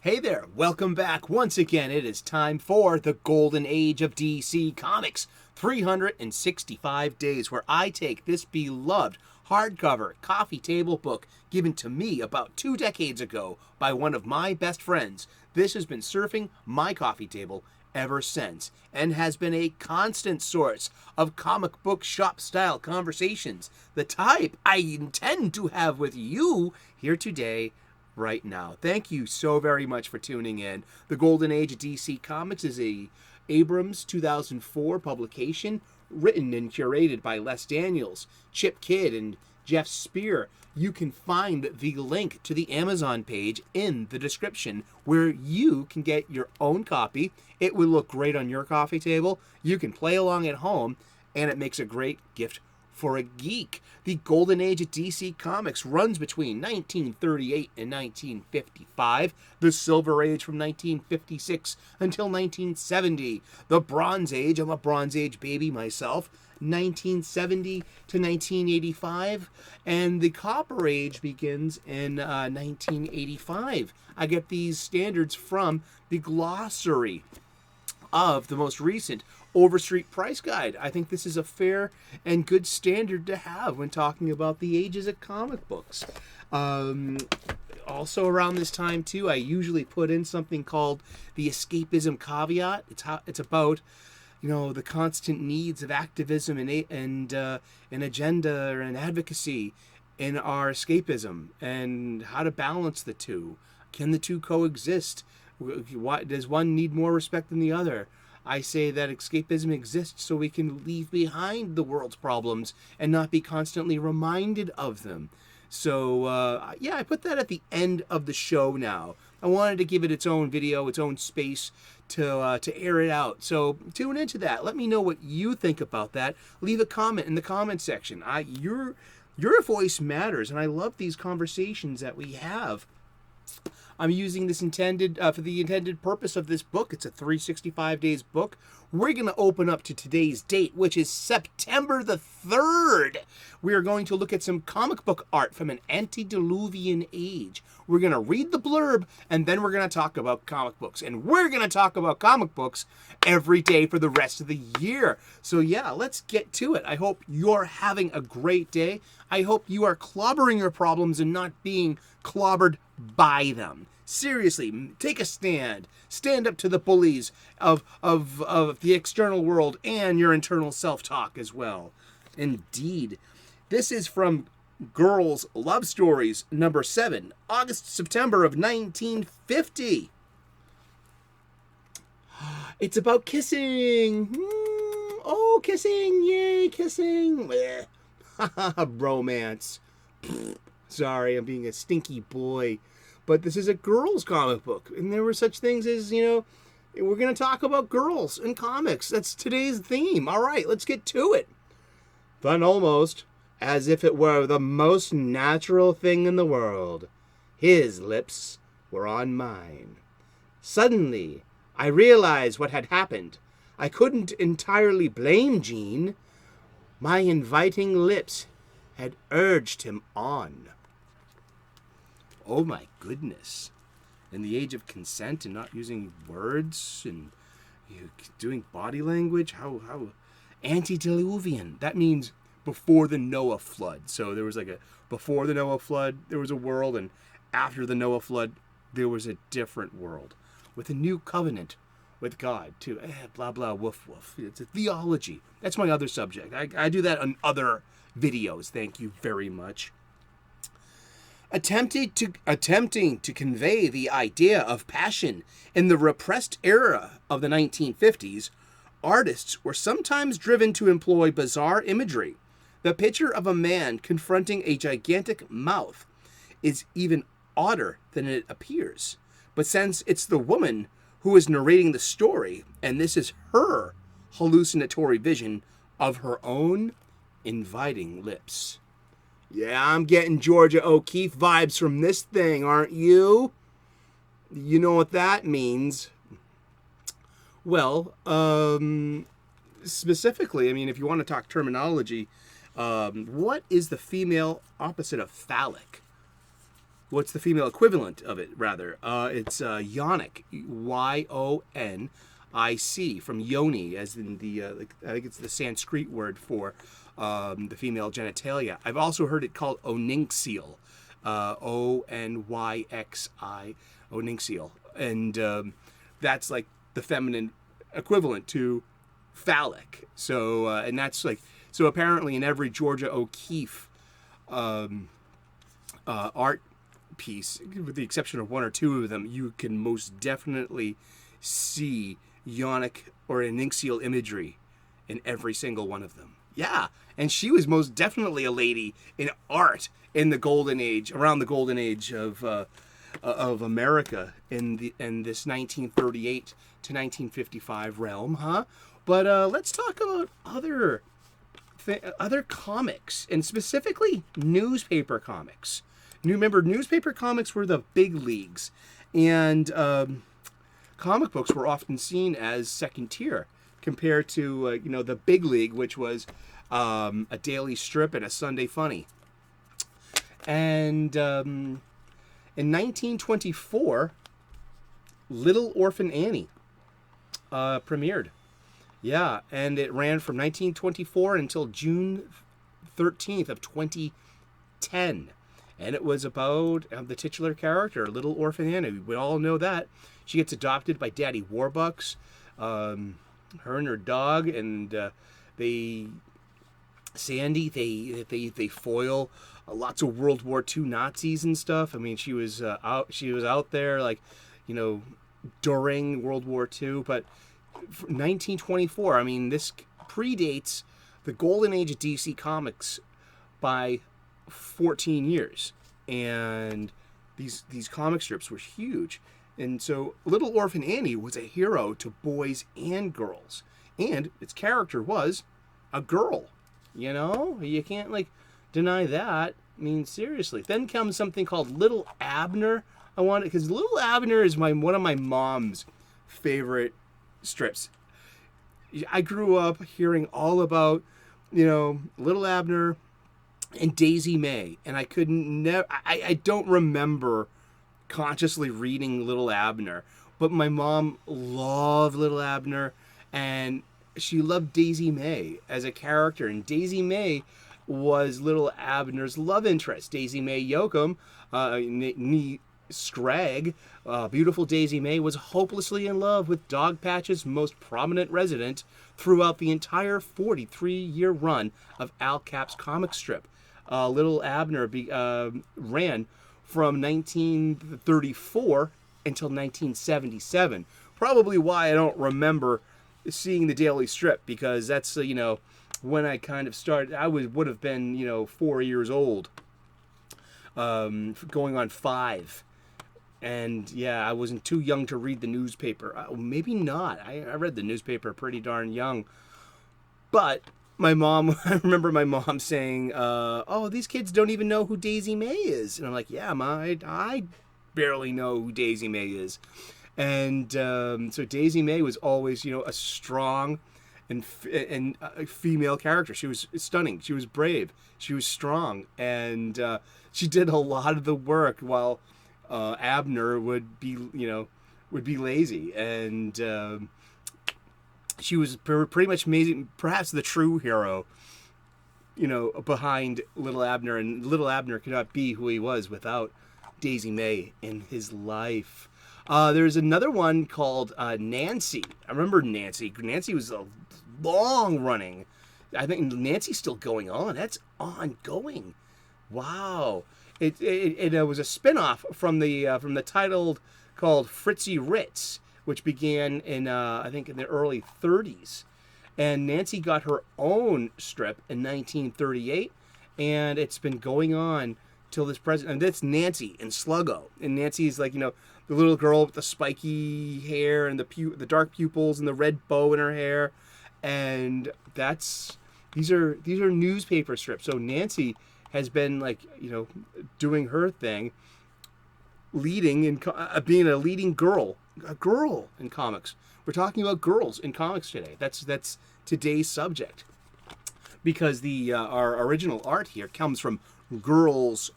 Hey there, welcome back. Once again, it is time for the Golden Age of DC Comics, 365 days, where I take this beloved hardcover coffee table book given to me about 2 decades ago by one of my best friends. This has been surfing my coffee table ever since and has been a constant source of comic book shop style conversations, the type I intend to have with you here today right now. Thank you so very much for tuning in. The Golden Age of DC Comics is a Abrams 2004 publication written and curated by Les Daniels, Chip Kidd, and Geoff Spear. You can find the link to the Amazon page in the description where you can get your own copy. It will look great on your coffee table. You can play along at home, and it makes a great gift for a geek. The Golden Age of DC Comics runs between 1938 and 1955, the Silver Age from 1956 until 1970, the Bronze Age, I'm a Bronze Age baby myself, 1970 to 1985, and the Copper Age begins in 1985. I get these standards from the glossary of the most recent Overstreet Price Guide. I think this is a fair and good standard to have when talking about the ages of comic books. Also around this time too, I usually put in something called the escapism caveat. It's about the constant needs of activism and an agenda and advocacy in our escapism and how to balance the two. Can the two coexist? Does one need more respect than the other? I say that escapism exists so we can leave behind the world's problems and not be constantly reminded of them. So, I put that at the end of the show now. I wanted to give it its own video, its own space to air it out. So tune into that. Let me know what you think about that. Leave a comment in the comment section. Your voice matters, and I love these conversations that we have. I'm using this for the intended purpose of this book. It's a 365 days book. We're going to open up to today's date, which is September the 3rd. We are going to look at some comic book art from an Antediluvian age. We're going to read the blurb, and then we're going to talk about comic books. And we're going to talk about comic books every day for the rest of the year. So yeah, let's get to it. I hope you're having a great day. I hope you are clobbering your problems and not being clobbered by them. Seriously, take a stand. Stand up to the bullies of the external world and your internal self-talk as well. Indeed. This is from Girls Love Stories, number 7, September of 1950. It's about kissing. Oh, kissing. Yay, kissing. Bromance. Sorry, I'm being a stinky boy. But this is a girls' comic book. And there were such things as, we're going to talk about girls in comics. That's today's theme. All right, let's get to it. Then almost, as if it were the most natural thing in the world, his lips were on mine. Suddenly, I realized what had happened. I couldn't entirely blame Jean. My inviting lips had urged him on. Oh my goodness. In the age of consent and not using words and doing body language, how Antediluvian. That means before the Noah flood. So there was before the Noah flood, there was a world, and after the Noah flood, there was a different world with a new covenant with God too. Blah, blah, woof, woof. It's a theology. That's my other subject. I do that on other videos. Thank you very much. Attempting to convey the idea of passion in the repressed era of the 1950s, artists were sometimes driven to employ bizarre imagery. The picture of a man confronting a gigantic mouth is even odder than it appears. But since it's the woman who is narrating the story, and this is her hallucinatory vision of her own inviting lips. Yeah, I'm getting Georgia O'Keeffe vibes from this thing, aren't you? You know what that means. Well, specifically, if you want to talk terminology, what is the female opposite of phallic? what's the female equivalent of it, rather? It's yonic, Y-O-N-I-C, from yoni, as in the, I think it's the Sanskrit word for the female genitalia. I've also heard it called onyxial, O-N-Y-X-I, onyxial. And that's like the feminine equivalent to phallic. So, and that's like, so apparently in every Georgia O'Keeffe art piece, with the exception of one or two of them, you can most definitely see yonic or onyxial imagery in every single one of them. Yeah, and she was most definitely a lady in art in the golden age, around the golden age of America in this 1938 to 1955 realm, huh? But let's talk about other comics, and specifically newspaper comics. Remember, newspaper comics were the big leagues, and comic books were often seen as second tier compared to the big league, which was a daily strip and a Sunday funny. And in 1924, Little Orphan Annie premiered. Yeah, and it ran from 1924 until June 13th of 2010. And it was about the titular character, Little Orphan Annie. We all know that. She gets adopted by Daddy Warbucks, her and her dog, and Sandy, they foil lots of World War II Nazis and stuff. I mean, she was out there, like, during World War II, but 1924, I mean, this predates the golden age of DC Comics by 14 years, and these comic strips were huge. And so Little Orphan Annie was a hero to boys and girls, and its character was a girl. You can't deny that. I mean, seriously. Then comes something called Little Abner. Because Little Abner is one of my mom's favorite strips. I grew up hearing all about, Little Abner and Daisy May, and I don't remember consciously reading Little Abner, but my mom loved Little Abner, and she loved Daisy May as a character, and Daisy May was Little Abner's love interest. Daisy May Yoakum, Scragg, beautiful Daisy May, was hopelessly in love with Dogpatch's most prominent resident throughout the entire 43-year run of Al Cap's comic strip. Little Abner ran from 1934 until 1977. Probably why I don't remember seeing the daily strip, because that's when I kind of started. I would have been 4 years old, going on 5. And yeah, I wasn't too young to read the newspaper. Maybe not. I read the newspaper pretty darn young. But my mom, I remember my mom saying, oh, these kids don't even know who Daisy May is. And I'm like, yeah, Ma, I barely know who Daisy May is. And so Daisy May was always, a strong and a female character. She was stunning. She was brave. She was strong. And she did a lot of the work while Abner would be lazy, and she was pretty much amazing, perhaps the true hero, behind Little Abner, and Little Abner could not be who he was without Daisy May in his life. There's another one called Nancy. I remember Nancy. Nancy was a long running. I think Nancy's still going on. That's ongoing. Wow. It was a spin-off from the title called Fritzy Ritz, which began in I think in the early 30s, and Nancy got her own strip in 1938, and it's been going on till this present. And that's Nancy in Sluggo, and Nancy's the little girl with the spiky hair and the dark pupils and the red bow in her hair, and these are newspaper strips. So Nancy has been doing her thing, leading in being a leading girl in comics. We're talking about girls in comics today. That's today's subject, because our original art here comes from Girls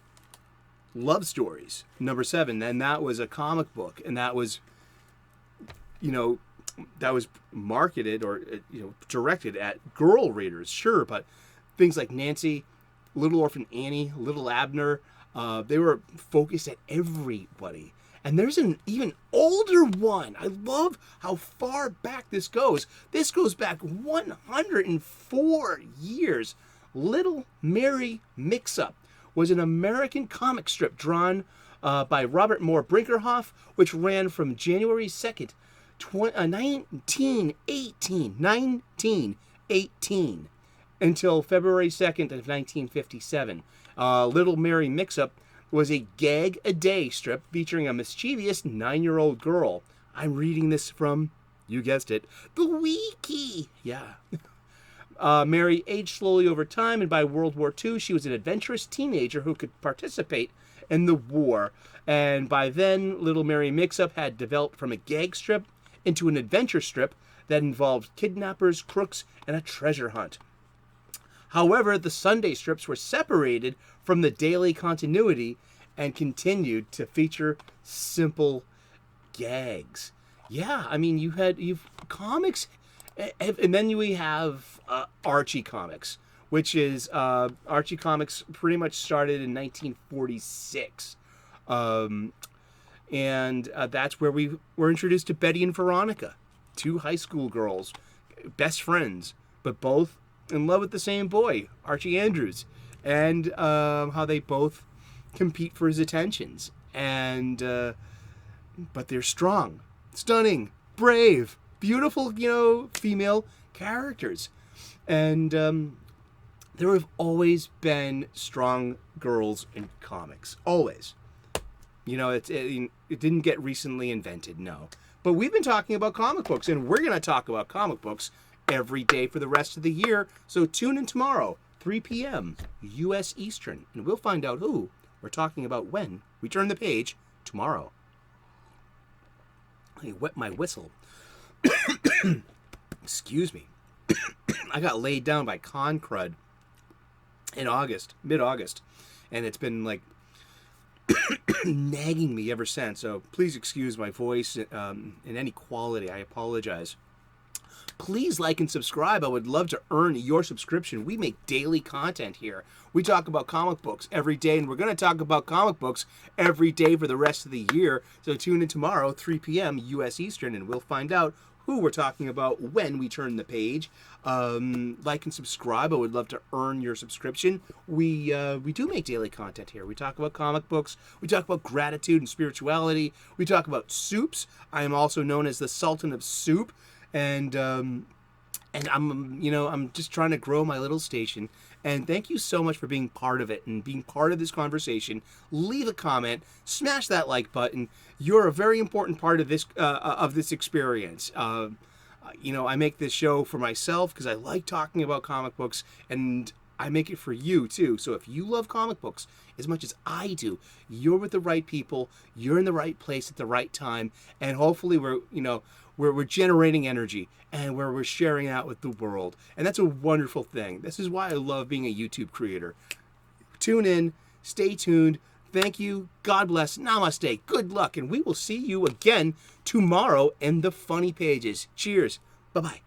Love Stories, number 7, and that was a comic book, and that was, that was marketed or directed at girl readers, sure, but things like Nancy, Little Orphan Annie, Little Abner, they were focused at everybody. And there's an even older one. I love how far back this goes. This goes back 104 years. Little Mary Mix-Up was an American comic strip drawn by Robert Moore Brinkerhoff, which ran from January 2nd, 1918 until February 2nd of 1957. Little Mary Mix-Up was a gag-a-day strip featuring a mischievous 9-year-old girl. I'm reading this from, you guessed it, the wiki. Yeah. Mary aged slowly over time, and by World War II, she was an adventurous teenager who could participate in the war. And by then, Little Mary Mix-Up had developed from a gag strip into an adventure strip that involved kidnappers, crooks, and a treasure hunt. However, the Sunday strips were separated from the daily continuity and continued to feature simple gags. Yeah, I mean, you've comics, and then we have Archie Comics, which is Archie Comics pretty much started in 1946. And that's where we were introduced to Betty and Veronica, 2 high school girls, best friends, but both in love with the same boy, Archie Andrews, and how they both compete for his attentions. And but they're strong, stunning, brave, beautiful, female characters. And there have always been strong girls in comics, always. It didn't get recently invented, no. But we've been talking about comic books, and we're going to talk about comic books every day for the rest of the year. So tune in tomorrow, 3 p.m. U.S. Eastern, and we'll find out who we're talking about when we turn the page tomorrow. I wet my whistle. Excuse me. I got laid down by con crud in mid-August, and it's been like nagging me ever since. So please excuse my voice in any quality. I apologize. Please like and subscribe. I would love to earn your subscription. We make daily content here. We talk about comic books every day, and we're going to talk about comic books every day for the rest of the year. So tune in tomorrow, 3 p.m. U.S. Eastern, and we'll find out who we're talking about when we turn the page. Like and subscribe. I would love to earn your subscription. We do make daily content here. We talk about comic books. We talk about gratitude and spirituality. We talk about soups. I am also known as the Sultan of Soup. And I'm just trying to grow my little station. And thank you so much for being part of it and being part of this conversation. Leave a comment, smash that like button. You're a very important part of this experience. I make this show for myself because I like talking about comic books, and I make it for you too. So if you love comic books as much as I do, you're with the right people. You're in the right place at the right time, and hopefully we're generating energy and where we're sharing out with the world. And that's a wonderful thing. This is why I love being a YouTube creator. Tune in, stay tuned. Thank you. God bless. Namaste. Good luck. And we will see you again tomorrow in the funny pages. Cheers. Bye-bye.